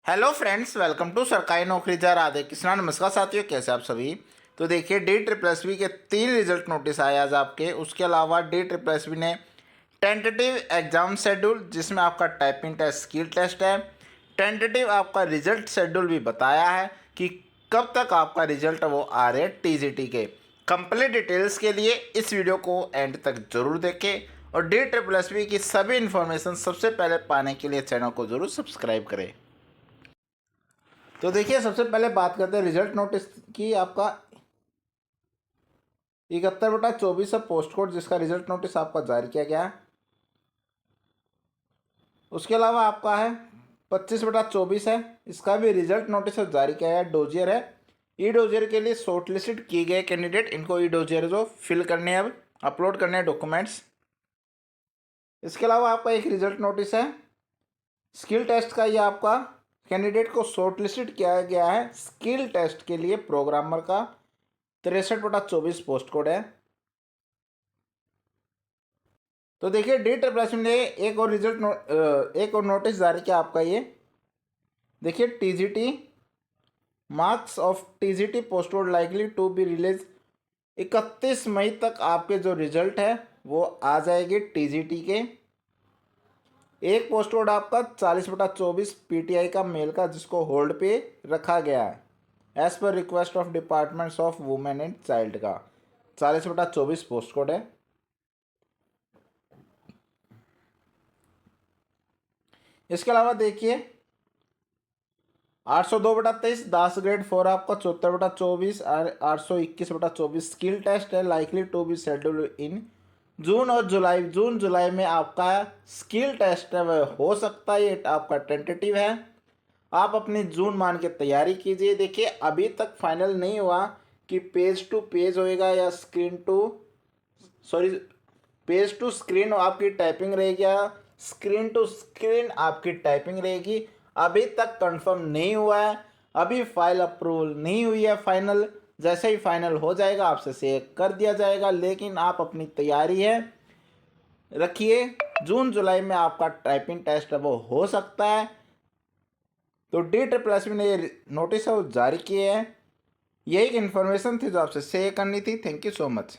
Hello friends, welcome to सरकारी नौकरी जा राधे कृष्णा। नमस्कार साथियों, कैसे आप सभी। तो देखिए, डी के 3 रिजल्ट नोटिस आए आज आपके। उसके अलावा डी ने टेंटेटिव एग्जाम शेड्यूल, जिसमें आपका टाइपिंग टेस्ट, स्किल टेस्ट है। टेंटेटिव आपका रिजल्ट शेड्यूल भी बताया है कि कब तक आपका रिजल्ट वो आ रहे हैं टीजीटी के। कंप्लीट डिटेल्स के लिए इस वीडियो को एंड तक जरूर देखें और डी की सभी इन्फॉर्मेशन सबसे पहले पाने के लिए चैनल को जरूर सब्सक्राइब करें। तो देखिए, सबसे पहले बात करते हैं रिजल्ट नोटिस की। आपका 71/24 है पोस्ट कोड, जिसका रिजल्ट नोटिस आपका जारी किया गया है। उसके अलावा आपका है 25/24 है, इसका भी रिजल्ट नोटिस जारी किया है। डोजियर है। ई डोजियर के लिए शॉर्टलिस्टेड किए गए कैंडिडेट, इनको ई डोजियर जो फिल करने हैं, अब अपलोड करने हैं डॉक्यूमेंट्स। इसके अलावा आपका एक रिजल्ट नोटिस है स्किल टेस्ट का। ये आपका कैंडिडेट को शॉर्टलिस्टेड किया गया है स्किल टेस्ट के लिए प्रोग्रामर का। 63/24 पोस्ट कोड है। तो देखिए, डी ने एक और नोटिस जारी किया आपका। ये देखिए, TGT marks of TGT post code likely to be release. 31 मई तक आपके जो रिजल्ट है वो आ जाएगी टीजीटी के। एक पोस्ट कोड आपका 40/24 पीटीआई का मेल का, जिसको होल्ड पे रखा गया है एज पर request of departments of women and child का। 40/24 पोस्ट कोड है। इसके अलावा देखिए, 802/23 दास ग्रेड 4 आपका 74/24 और 821/24 स्किल टेस्ट है, likely to be scheduled in June और जुलाई। जून जुलाई में आपका स्किल टेस्ट है वह हो सकता है, ये आपका टेंटेटिव है। आप अपनी जून मान के तैयारी कीजिए। देखिए, अभी तक फाइनल नहीं हुआ कि पेज टू पेज होएगा या पेज टू स्क्रीन आपकी टाइपिंग रहेगी या स्क्रीन टू स्क्रीन आपकी टाइपिंग रहेगी। अभी तक कंफर्म नहीं हुआ है, अभी फाइल अप्रूवल नहीं हुई है फाइनल। जैसे ही फाइनल हो जाएगा आपसे शेयर कर दिया जाएगा, लेकिन आप अपनी तैयारी है रखिए। जून जुलाई में आपका टाइपिंग टेस्ट है वो हो सकता है। तो डी ने ये नोटिस है वो जारी किए हैं। यही इन्फॉर्मेशन थी जो आपसे शेयर करनी थी। Thank you so much.